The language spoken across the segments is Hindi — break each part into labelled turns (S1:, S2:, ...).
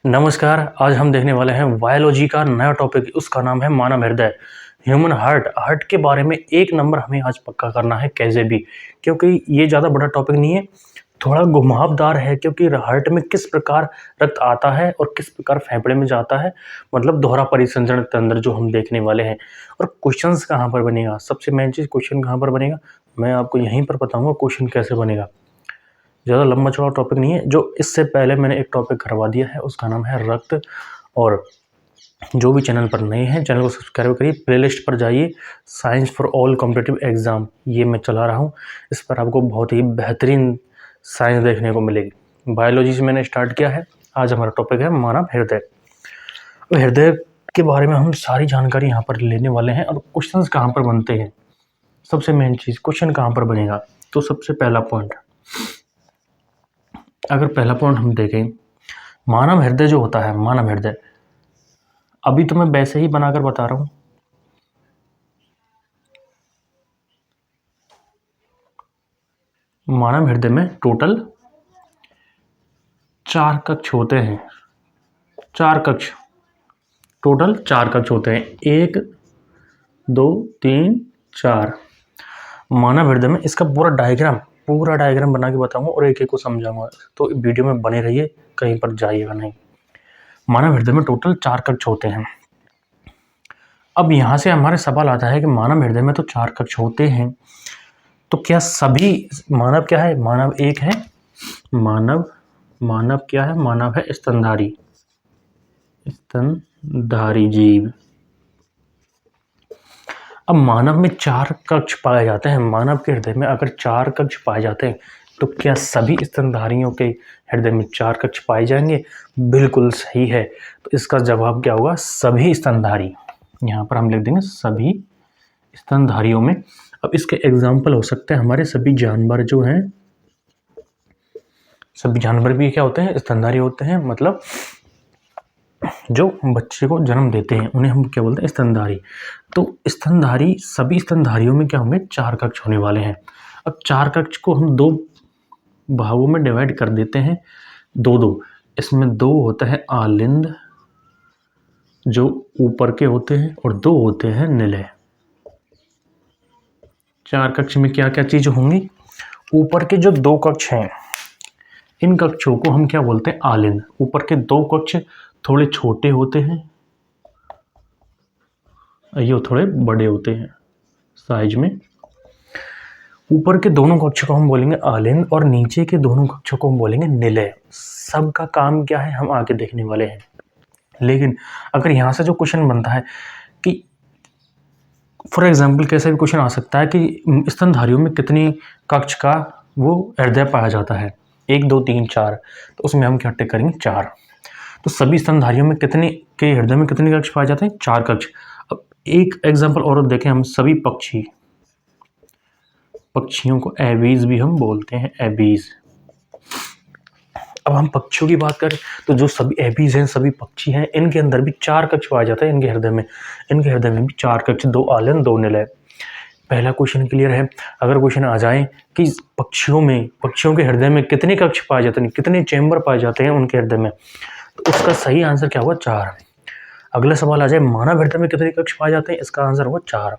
S1: नमस्कार। आज हम देखने वाले हैं बायोलॉजी का नया टॉपिक। उसका नाम है मानव हृदय, ह्यूमन हार्ट के बारे में एक नंबर हमें आज पक्का करना है कैसे भी, क्योंकि ये ज़्यादा बड़ा टॉपिक नहीं है, थोड़ा घुमावदार है। क्योंकि हार्ट में किस प्रकार रक्त आता है और किस प्रकार फेफड़े में जाता है, मतलब दोहरा परिसंचरण तंत्र जो हम देखने वाले हैं। और क्वेश्चंस कहाँ पर बनेगा, सबसे मेन चीज़ क्वेश्चन कहाँ पर बनेगा, मैं आपको यहीं पर बताऊँगा क्वेश्चन कैसे बनेगा। ज़्यादा लंबा चौड़ा टॉपिक नहीं है। जो इससे पहले मैंने एक टॉपिक करवा दिया है, उसका नाम है रक्त। और जो भी चैनल पर नए हैं, चैनल को सब्सक्राइब करिए, प्लेलिस्ट पर जाइए, science for all competitive exam ये मैं चला रहा हूँ। इस पर आपको बहुत ही बेहतरीन साइंस देखने को मिलेगी। बायोलॉजी से मैंने स्टार्ट किया है। आज हमारा टॉपिक है मानव हृदय। हृदय के बारे में हम सारी जानकारी यहाँ पर लेने वाले हैं। और क्वेश्चंस कहाँ पर बनते हैं, सबसे मेन चीज़ क्वेश्चन कहाँ पर बनेगा। तो सबसे पहला पॉइंट, अगर पहला पॉइंट हम देखें, मानव हृदय जो होता है, मानव हृदय अभी तो मैं वैसे ही बनाकर बता रहा हूँ। मानव हृदय में टोटल 4 कक्ष होते हैं। 4 कक्ष, टोटल 4 कक्ष होते हैं। 1 2 3 4 मानव हृदय में। इसका पूरा डायग्राम बना के बताऊंगा और एक एक को समझाऊंगा, तो वीडियो में बने रहिए, कहीं पर जाइएगा नहीं। मानव हृदय में टोटल 4 कक्ष होते हैं। अब यहाँ से हमारे सवाल आता है कि मानव हृदय में तो 4 कक्ष होते हैं, तो क्या सभी मानव क्या है, मानव एक है, मानव क्या है, मानव है स्तनधारी जीव। अब मानव में 4 कक्ष पाए जाते हैं। मानव के हृदय में अगर 4 कक्ष पाए जाते हैं, तो क्या सभी स्तनधारियों के हृदय में 4 कक्ष पाए जाएंगे? बिल्कुल सही है। तो इसका जवाब क्या होगा, सभी स्तनधारी। यहाँ पर हम लिख देंगे सभी स्तनधारियों में। अब इसके एग्जाम्पल हो सकते हैं हमारे सभी जानवर जो हैं, सभी जानवर भी क्या होते हैं, स्तनधारी होते हैं। मतलब जो बच्चे को जन्म देते हैं उन्हें हम क्या बोलते हैं, स्तनधारी। तो स्तनधारी, सभी स्तनधारियों में क्या होंगे, 4 कक्ष होने वाले हैं। अब 4 कक्ष को हम 2 भागों में डिवाइड कर देते हैं, 2-2। इसमें 2 होता है आलिंद जो ऊपर के होते हैं, और 2 होते हैं निलय। 4 कक्ष में क्या क्या चीज होंगी, ऊपर के जो 2 कक्ष हैं, इन कक्षों को हम क्या बोलते हैं, आलिंद। ऊपर के 2 कक्ष थोड़े छोटे होते हैं, ये थोड़े बड़े होते हैं साइज में। ऊपर के दोनों कक्षों को हम बोलेंगे आलिंद, और नीचे के दोनों कक्षों को हम बोलेंगे निलय। सबका काम क्या है हम आगे देखने वाले हैं। लेकिन अगर यहाँ से जो क्वेश्चन बनता है कि फॉर एग्जाम्पल कैसे भी क्वेश्चन आ सकता है कि स्तनधारियों में कितनी कक्ष का वो हृदय पाया जाता है, 1 2 3 4, तो उसमें हम क्या टिक करेंगे, 4। तो सभी स्तनधारियों में कितने के हृदय में कितने कक्ष पाए जाते हैं, 4 कक्ष। अब एक एग्जाम्पल और देखें, हम सभी पक्षियों को एबीज भी हम बोलते हैं, एबीज। अब हम पक्षियों की बात करें तो जो सभी एबीज हैं, सभी पक्षी हैं, इनके अंदर भी 4 कक्ष पाए जाते हैं। इनके हृदय में भी 4 कक्ष, 2 आलिंद 2 निलय। पहला क्वेश्चन क्लियर है। अगर क्वेश्चन आ जाए कि पक्षियों के हृदय में कितने कक्ष पाए जाते हैं, कितने चेंबर पाए जाते हैं उनके हृदय में, तो उसका सही आंसर क्या हुआ, 4। अगला सवाल आ जाए मानव हृदय में कितने कक्ष पाए जाते हैं, इसका आंसर हुआ 4।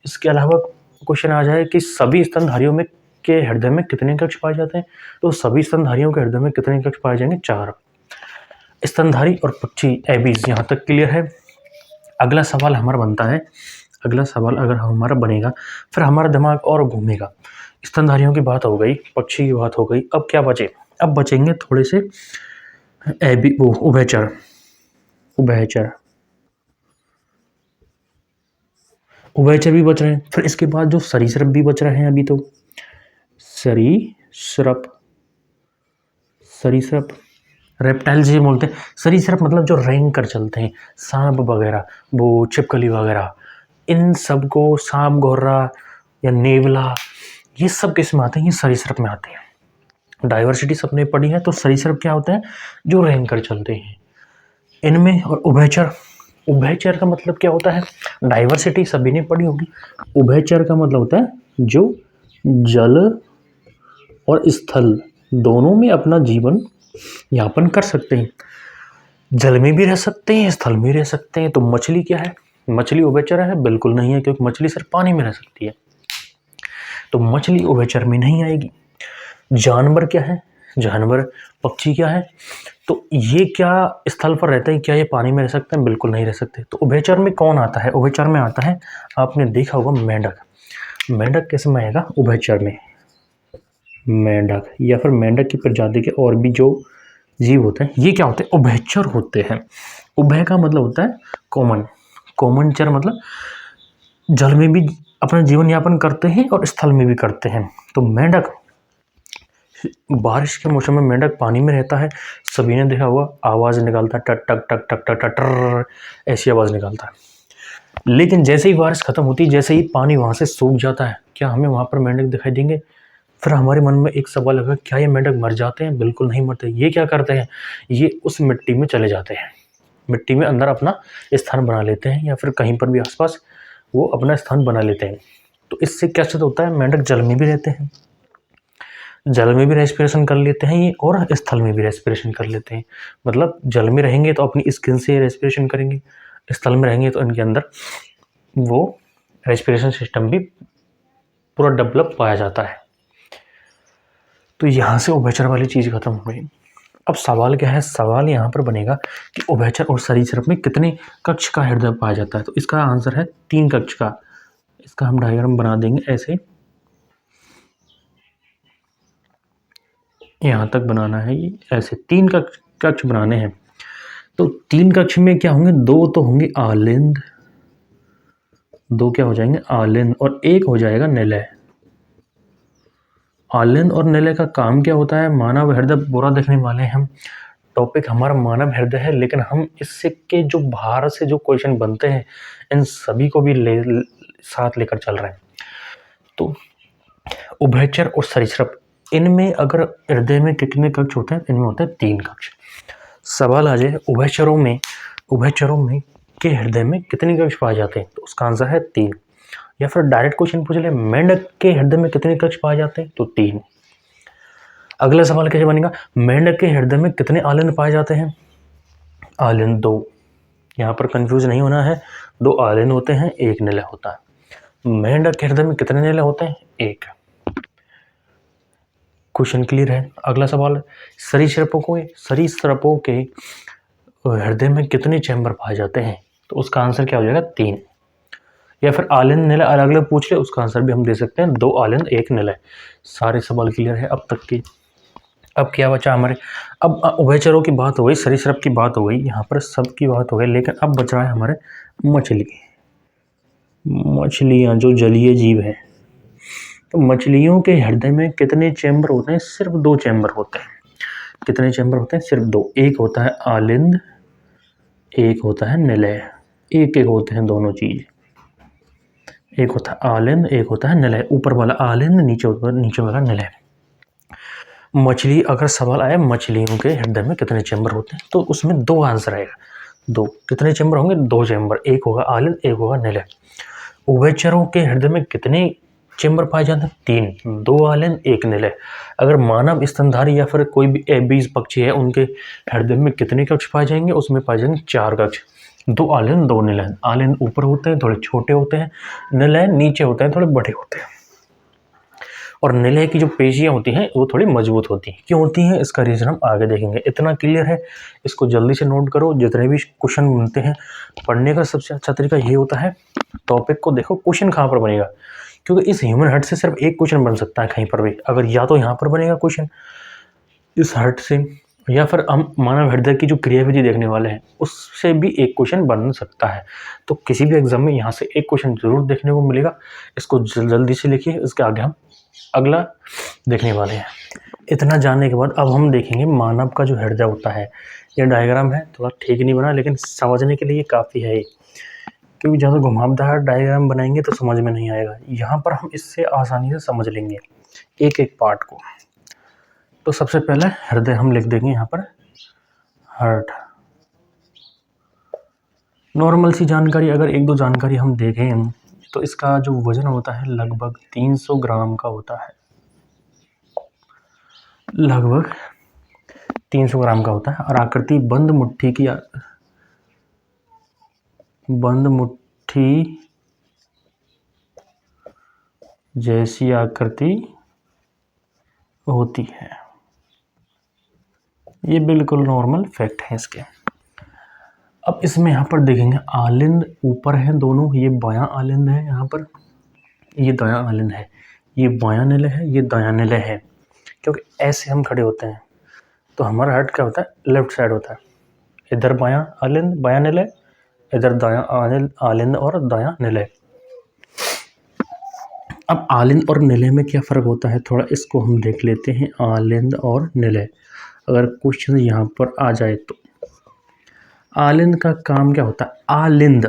S1: इसके अलावा क्वेश्चन आ जाए कि सभी स्तनधारियों में के हृदय में कितने कक्ष पाए जाते हैं, तो सभी स्तनधारियों के हृदय में कितने कक्ष पाए जाएंगे, 4। स्तनधारी और पक्षी एबीज, यहाँ तक क्लियर है। अगला सवाल हमारा बनता है, अगला सवाल अगर हमारा बनेगा, फिर हमारा दिमाग और घूमेगा। स्तनधारियों की बात हो गई, पक्षी की बात हो गई, अब क्या बचे, अब बचेंगे थोड़े से उभयचर। उभयचर भी बच रहे हैं। फिर इसके बाद जो सरीसृप भी बच रहे हैं अभी, तो सरीसृप रेप्टाइल जी बोलते हैं। सरीसृप मतलब जो रेंग कर चलते हैं, सांप वगैरह, वो छिपकली वगैरह, इन सब को सांप, गोर्रा या नेवला, ये सब किस में आते हैं, ये सरीसृप में आते हैं। डाइवर्सिटी सबने पढ़ी है, तो सरीसृप क्या होता है, जो रेंग कर चलते हैं इनमें। और उभयचर का मतलब क्या होता है, डाइवर्सिटी सभी ने पढ़ी होगी। उभयचर का मतलब होता है जो जल और स्थल दोनों में अपना जीवन यापन कर सकते हैं। जल में भी रह सकते हैं, स्थल में रह सकते हैं। तो मछली क्या है? मछली उभयचर है? बिल्कुल नहीं है, क्योंकि मछली सिर्फ पानी में रह सकती है, तो मछली उभयचर में नहीं आएगी। जानवर क्या है? जानवर, पक्षी क्या है? तो ये क्या स्थल पर रहते हैं? क्या ये पानी में रह सकते हैं? बिल्कुल नहीं रह सकते। तो उभयचर में कौन आता है? उभयचर में आता है, आपने देखा होगा, मेंढक। मेंढक किस में आएगा? उभयचर में। मेंढक या फिर मेंढक की प्रजाति के और भी जो जीव होते हैं, ये क्या होते हैं? उभयचर होते हैं। उभय का मतलब होता है कॉमन, कॉमन चर मतलब जल में भी अपना जीवन यापन करते हैं और स्थल में भी करते हैं। तो मेंढक, बारिश के मौसम में मेंढक पानी में रहता है, सभी ने देखा हुआ, आवाज़ निकालता है, टक टक टक टक टक टक टर, ऐसी आवाज़ निकालता है। लेकिन जैसे ही बारिश खत्म होती है, जैसे ही पानी वहाँ से सूख जाता है, क्या हमें वहाँ पर मेंढक दिखाई देंगे? फिर हमारे मन में एक सवाल लगा, क्या ये मेंढक मर जाते हैं? बिल्कुल नहीं मरते। ये क्या करते हैं? ये उस मिट्टी में चले जाते हैं, मिट्टी में अंदर अपना स्थान बना लेते हैं, या फिर कहीं पर भी आसपास वो अपना स्थान बना लेते हैं। तो इससे क्या सिद्ध होता है? मेंढक जल में भी रहते हैं, जल में भी रेस्पिरेशन कर लेते हैं ये, और स्थल में भी रेस्पिरेशन कर लेते हैं। मतलब जल में रहेंगे तो अपनी स्किन से रेस्पिरेशन करेंगे, स्थल में रहेंगे तो इनके अंदर वो रेस्पिरेशन सिस्टम भी पूरा डेवलप पाया जाता है। तो यहाँ से उभयचर वाली चीज़ खत्म हो गई। अब सवाल क्या है? सवाल यहाँ पर बनेगा कि उभयचर और सरीसृप में कितने कक्ष का हृदय पाया जाता है? तो इसका आंसर है 3 कक्ष का। इसका हम डायग्राम बना देंगे ऐसे, यहाँ तक बनाना है, ये ऐसे 3 कक्ष बनाने हैं। तो 3 कक्ष में क्या होंगे? 2 तो होंगे आलिंद, 2 क्या हो जाएंगे? आलिंद, और 1 हो जाएगा निलय। आलिंद और निलय का काम क्या होता है? मानव हृदय पूरा देखने वाले हैं हम। टॉपिक हमारा मानव हृदय है, लेकिन हम इससे के जो बाहर से जो क्वेश्चन बनते हैं, इन सभी को भी साथ लेकर चल रहे हैं। तो उभयचर और सरीसृप, इनमें अगर हृदय में कितने कक्ष होते हैं? इनमें होते हैं 3 कक्ष। सवाल आ जाए उभयचरों में के हृदय में कितने कक्ष पाए जाते हैं? तो उसका आंसर है 3। या फिर डायरेक्ट क्वेश्चन पूछ ले, मेंढक के हृदय में कितने कक्ष पाए जाते हैं? तो 3। अगला सवाल कैसे बनेगा? मेंढक के हृदय में कितने आलिंद पाए जाते हैं? आलिंद 2। यहाँ पर कंफ्यूज नहीं होना है, 2 आलिंद होते हैं, 1 निलय होता है। मेंढक के हृदय में कितने निलय होते हैं? 1। क्वेश्चन क्लियर है? अगला सवाल, सरीसृपों के हृदय में कितने चैम्बर पाए जाते हैं? तो उसका आंसर क्या हो जाएगा? 3। या फिर आलिंद निलय अलग अलग पूछ ले, उसका आंसर भी हम दे सकते हैं, 2 आलिंद 1 निलय। सारे सवाल क्लियर है अब तक की? अब क्या बचा हमारे? अब उभयचरों की बात हो गई, सरीसृप की बात हो गई, यहाँ पर सब की बात हो गई, लेकिन अब बच रहा है हमारे मछलियाँ जो जलीय जीव है। तो मछलियों के हृदय में कितने चैम्बर होते हैं? सिर्फ 2 चैम्बर होते हैं। कितने चैम्बर होते हैं? सिर्फ 2। एक होता है आलिंद, एक होता है निलय। एक एक होते हैं दोनों चीज, एक होता है आलिंद, एक होता है निलय। ऊपर वाला आलिंद, नीचे वाला निलय। मछली, अगर सवाल आए मछलियों के हृदय में कितने चैम्बर होते हैं, तो उसमें 2 आंसर आएगा। 2 कितने चैम्बर होंगे? 2 चैम्बर, एक होगा आलिंद, एक होगा निलय। उभयचरों के हृदय में कितने चैम्बर पाए जाते हैं? 3, 2 आलिंद, 1 निलय। अगर मानव स्तनधारी या फिर कोई भी बीज पक्षी है, उनके हृदय में कितने कक्ष पाए जाएंगे? उसमें पाए जाएंगे 4 कक्ष, 2 आलिंद, 2 निलय। आलिंद ऊपर होते हैं, थोड़े छोटे होते हैं, निलय नीचे होते हैं, थोड़े बड़े होते हैं। और निलय की जो पेशियां होती हैं वो थोड़ी मजबूत होती हैं। क्यों होती हैं? इसका रीजन हम आगे देखेंगे। इतना क्लियर है, इसको जल्दी से नोट करो। जितने भी क्वेश्चन बनते हैं, पढ़ने का सबसे अच्छा तरीका ये होता है, टॉपिक को देखो क्वेश्चन कहाँ पर बनेगा, क्योंकि इस ह्यूमन हार्ट से सिर्फ एक क्वेश्चन बन सकता है कहीं पर भी। अगर या तो यहाँ पर बनेगा क्वेश्चन इस हार्ट से, या फिर हम मानव हृदय की जो क्रियाविधि देखने वाले हैं उससे भी एक क्वेश्चन बन सकता है। तो किसी भी एग्जाम में यहाँ से एक क्वेश्चन जरूर देखने को मिलेगा। इसको जल्दी से लिखिए, इसके आगे हम अगला देखने वाले हैं। इतना जानने के बाद अब हम देखेंगे मानव का जो हृदय होता है। ये डायग्राम है, थोड़ा ठीक नहीं बना, लेकिन समझने के लिए काफ़ी है, क्योंकि ज़्यादा घुमावदार डायग्राम बनाएंगे तो समझ में नहीं आएगा। यहाँ पर हम इससे आसानी से समझ लेंगे एक एक पार्ट को। तो सबसे पहले हृदय हम लिख देंगे यहाँ पर, हार्ट। नॉर्मल सी जानकारी, अगर 1-2 जानकारी हम देखें तो इसका जो वजन होता है लगभग 300 ग्राम का होता है, लगभग 300 ग्राम का होता है और आकृति बंद मुट्ठी जैसी आकृति होती है। ये बिल्कुल नॉर्मल फैक्ट है इसके। अब इसमें यहाँ पर देखेंगे आलिंद ऊपर है दोनों, ये बायां आलिंद है, यहाँ पर ये दायां आलिंद है, ये बायां निलय है, ये दायां निलय है। क्योंकि ऐसे हम खड़े होते हैं तो हमारा हार्ट क्या होता है, लेफ्ट साइड होता है। इधर बायां आलिंद बायां निलय, इधर दायां आलिंद और दायां निलय। अब आलिंद और निलय में क्या फ़र्क होता है, थोड़ा इसको हम देख लेते हैं। आलिंद और निलय, अगर क्वेश्चन यहाँ पर आ जाए तो आलिंद का काम क्या होता है, आलिंद।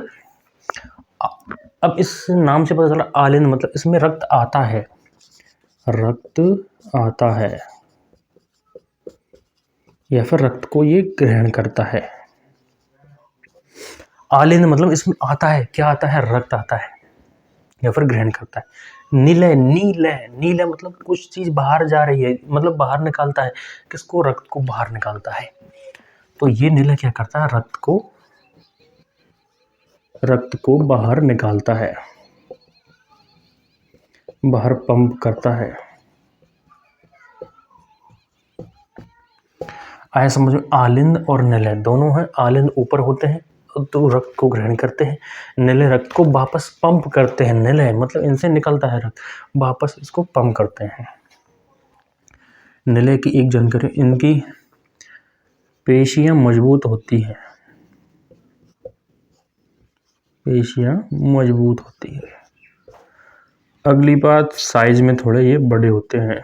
S1: अब इस नाम से पता चला आलिंद मतलब इसमें रक्त आता है, रक्त आता है या फिर रक्त को ये ग्रहण करता है। आलिंद मतलब इसमें आता है, क्या आता है, रक्त आता है या फिर ग्रहण करता है। निलय, नीलय, नीलय मतलब कुछ चीज बाहर जा रही है, मतलब बाहर निकालता है, किसको, रक्त को बाहर निकालता है। तो ये निलय क्या करता है, रक्त को बाहर निकालता है, बाहर पंप करता है। आया समझ में। आलिंद और निलय दोनों हैं। आलिंद ऊपर होते हैं तो रक्त को ग्रहण करते हैं, निलय रक्त को वापस पंप करते हैं। निलय मतलब इनसे निकलता है रक्त, वापस इसको पंप करते हैं। निलय की एक जानकारी, इनकी पेशियां मजबूत होती हैं, पेशियां मजबूत होती है। अगली बात, साइज में थोड़े ये बड़े होते हैं।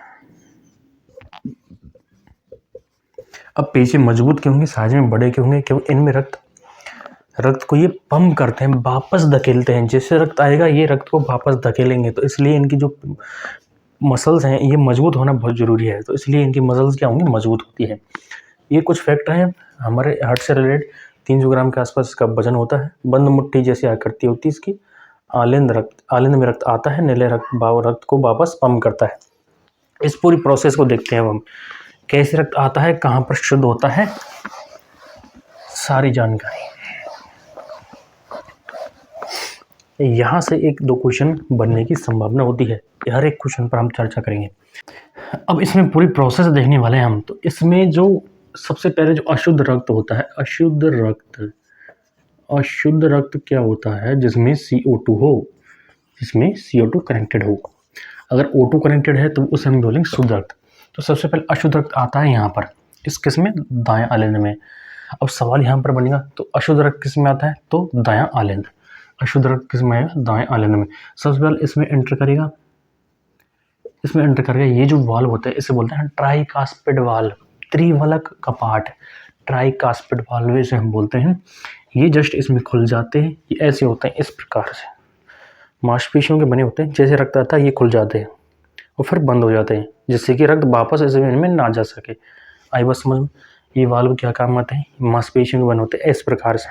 S1: अब पेशियां मजबूत क्यों होंगी, साइज में बड़े क्यों होंगे, क्योंकि इनमें रक्त को ये पंप करते हैं, वापस धकेलते हैं। जैसे रक्त आएगा ये रक्त को वापस धकेलेंगे, तो इसलिए इनकी जो मसल्स हैं ये मजबूत होना बहुत ज़रूरी है। तो इसलिए इनकी मसल्स क्या होंगी, मजबूत होती है। ये कुछ फैक्ट हैं हमारे हार्ट से रिलेटेड। 300 ग्राम के आसपास इसका वजन होता है। बंद मुट्ठी जैसी आकृति होती है इसकी। आलिंद में रक्त आता है, निलय रक्त को वापस पंप करता है। इस पूरी प्रोसेस को देखते हैं अब हम, कैसे रक्त आता है, कहाँ पर शुद्ध होता है, सारी जानकारी। यहाँ से 1-2 क्वेश्चन बनने की संभावना होती है, हर एक क्वेश्चन पर हम चर्चा करेंगे। अब इसमें पूरी प्रोसेस देखने वाले हैं हम। तो इसमें जो सबसे पहले जो अशुद्ध रक्त होता है, अशुद्ध रक्त क्या होता है, जिसमें CO2 हो, जिसमें CO2 कनेक्टेड हो। अगर O2 कनेक्टेड है तो उसे हम बोलेंगे शुद्ध रक्त। तो सबसे पहले अशुद्ध रक्त आता है यहाँ पर, इस किस में, दायां आलिंद में। अब सवाल यहाँ पर बनेगा, तो अशुद्ध रक्त किस में आता है, तो दायां आलिंद। अशुद्ध रक्त किस में आएगा, दाएं आलिंद में। सबसे पहले इसमें एंटर करेगा, ये जो वाल्व होता है इसे बोलते हैं ट्राइकास्पिड वाल्व, त्रिवलक कपाट, ट्राइकास्पिड वाल्व इसे हम बोलते हैं। ये जस्ट इसमें खुल जाते हैं, ये ऐसे होते हैं, इस प्रकार से मांसपेशियों के बने होते हैं। जैसे रक्त आता है ये खुल जाते हैं और फिर बंद हो जाते हैं, जिससे कि रक्त वापस इस वेन में ना जा सके। आई बस समझ में। ये वाल्व क्या काम आते हैं, मांसपेशियों के बने होते हैं इस प्रकार से।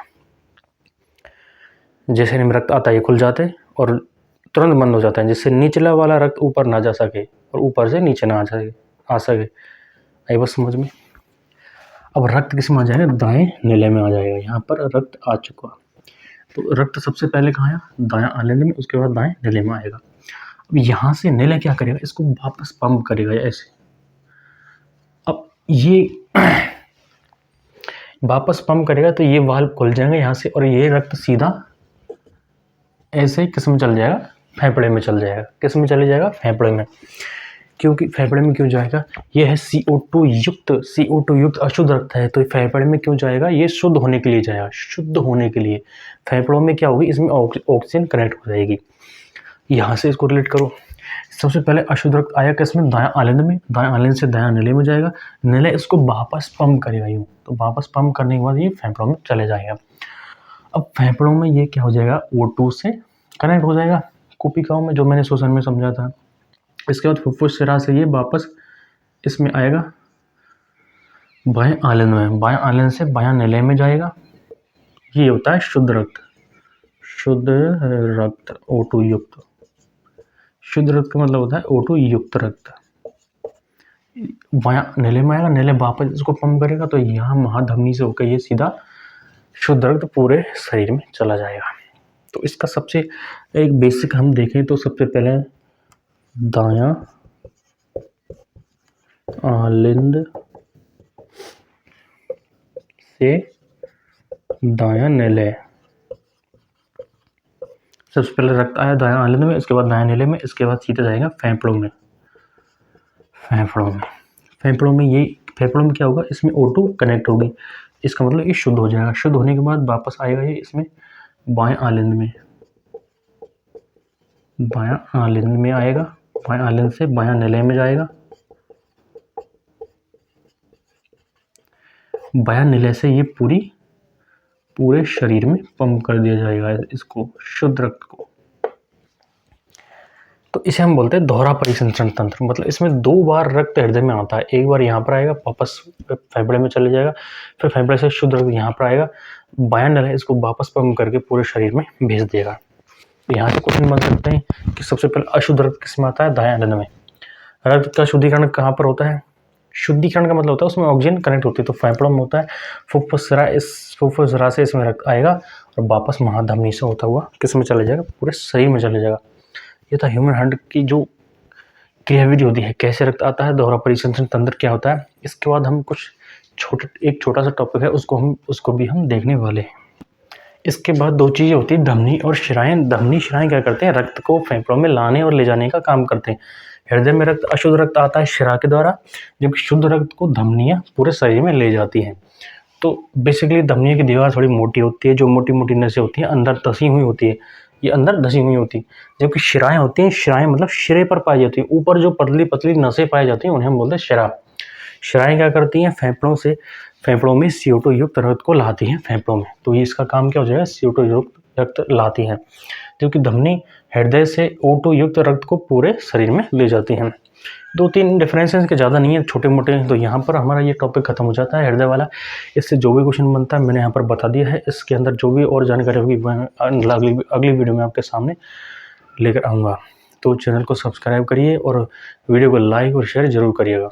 S1: जैसे इनमें रक्त आता है ये खुल जाते हैं और तुरंत बंद हो जाता है, जिससे निचला वाला रक्त ऊपर ना जा सके और ऊपर से नीचे ना आ सके। आई बस समझ में। अब रक्त किस में आ जाएगा, दाएं निलय में आ जाएगा। यहाँ पर रक्त आ चुका, तो रक्त सबसे पहले कहाँ आया, दायां आलिंद में, उसके बाद दाएं निलय में आएगा। अब यहाँ से निलय क्या करेगा, इसको वापस पंप करेगा ऐसे। अब ये वापस पंप करेगा तो ये वाल्व खुल जाएंगे यहाँ से, और ये रक्त सीधा ऐसे किस में चल जाएगा, फेफड़े में चल जाएगा। किस में चले जाएगा, फेफड़े में। क्योंकि फेफड़े में क्यों जाएगा, ये है CO2 युक्त अशुद्ध रक्त है, तो फेफड़े में क्यों जाएगा, ये शुद्ध होने के लिए जाएगा। शुद्ध होने के लिए फेफड़ों में क्या होगी, इसमें ऑक्सीजन कनेक्ट हो जाएगी। यहाँ से इसको रिलेट करो। सबसे पहले अशुद्ध रक्त आया किसमें, दायां आलिंद में, दायां आलिंद से दायां निलय में जाएगा। निलय इसको वापस पंप करेगा यूँ, तो वापस पंप करने के बाद ये फेफड़ों में चले जाएगा। अब फेफड़ों में ये क्या हो जाएगा, O2 से कनेक्ट हो जाएगा कोशिकाओं में, जो मैंने श्वसन में समझा था। इसके बाद फुफ्फुस शिरा से ये वापस इसमें आएगा बाएं आलिंद में, बाएं आलिंद से बायां निलय में जाएगा। ये होता है शुद्ध रक्त, O2 युक्त। शुद्ध रक्त का मतलब होता है O2 युक्त रक्त। बायां नीले में आएगा, नीले वापस इसको पंप करेगा तो यहाँ महाधमनी से होकर ये सीधा शुद्ध रक्त पूरे शरीर में चला जाएगा। तो इसका सबसे एक बेसिक हम देखें तो सबसे पहले दायां आलिंद से दायां नीले, सबसे पहले रक्त आया दायां आलिंद में, इसके बाद दायां नीले में, इसके बाद सीधे जाएगा फेफड़ों में। फेफड़ों में क्या होगा, इसमें O2 कनेक्ट होगी, इसका मतलब ये शुद्ध हो जाएगा। शुद्ध होने के बाद वापस आएगा ये इसमें बाएं आलिंद में, बायां आलिंद में आएगा, बायां आलिंद से बायां नीले में जाएगा, बायां नीले से ये पूरे शरीर में पंप कर दिया जाएगा इसको शुद्ध रक्त को। तो इसे हम बोलते हैं दोहरा परिसंचरण तंत्र। मतलब इसमें 2 बार रक्त हृदय में आता है, एक बार यहाँ पर आएगा, वापस फेफड़े में चले जाएगा, फिर फेफड़े से शुद्ध रक्त यहाँ पर आएगा, बायां नीला इसको वापस पंप करके पूरे शरीर में भेज देगा। यहाँ से क्वेश्चन बन सकते हैं कि सबसे पहले अशुद्ध रक्त किसमें आता है, दायां आलिंद में। रक्त का शुद्धिकरण कहाँ पर होता है, शुद्धिकरण का मतलब होता है उसमें ऑक्सीजन कनेक्ट होती है, तो फेफड़ों में होता है। फुफ्फुसरा से इसमें रक्त आएगा और वापस महाधमनी से होता हुआ किस में चले जाएगा, पूरे शरीर में चले जाएगा। ये था ह्यूमन हार्ट की जो क्रियाविधि होती है, कैसे रक्त आता है, दोहरा परिसंचरण तंत्र क्या होता है। इसके बाद हम कुछ एक छोटा सा टॉपिक है उसको भी हम देखने वाले हैं। इसके बाद 2 चीज़ें होती है, धमनी और शिराएं। धमनी शिराएं क्या करते हैं, रक्त को फेफड़ों में लाने और ले जाने का काम करते हैं। हृदय में रक्त अशुद्ध रक्त आता है शिरा के द्वारा, जबकि शुद्ध रक्त को धमनियाँ पूरे शरीर में ले जाती हैं। तो बेसिकली धमनियों की दीवार थोड़ी मोटी होती है, जो मोटी मोटी नसें होती हैं अंदर धसी हुई होती है, ये अंदर धसी हुई होती है। जबकि शिराएं होती हैं, शिराएं मतलब शिरे पर पाई जाती है, ऊपर जो पतली पतली नसें पाई जाती हैं उन्हें हम बोलते हैं शिरा। शिराएं क्या करती हैं, फेफड़ों में CO2 युक्त रक्त को लाती हैं फेफड़ों में, तो ये इसका काम क्या हो जाएगा, CO2 युक्त रक्त लाती हैं। जबकि धमनी हृदय से O2 युक्त रक्त को पूरे शरीर में ले जाती हैं। 2-3 डिफरेंसेस के ज़्यादा नहीं है, छोटे मोटे। तो यहाँ पर हमारा ये टॉपिक खत्म हो जाता है हृदय वाला। इससे जो भी क्वेश्चन बनता है मैंने यहाँ पर बता दिया है। इसके अंदर जो भी और जानकारी होगी वह अगली वीडियो में आपके सामने लेकर आऊँगा। तो चैनल को सब्सक्राइब करिए और वीडियो को लाइक और शेयर जरूर करिएगा।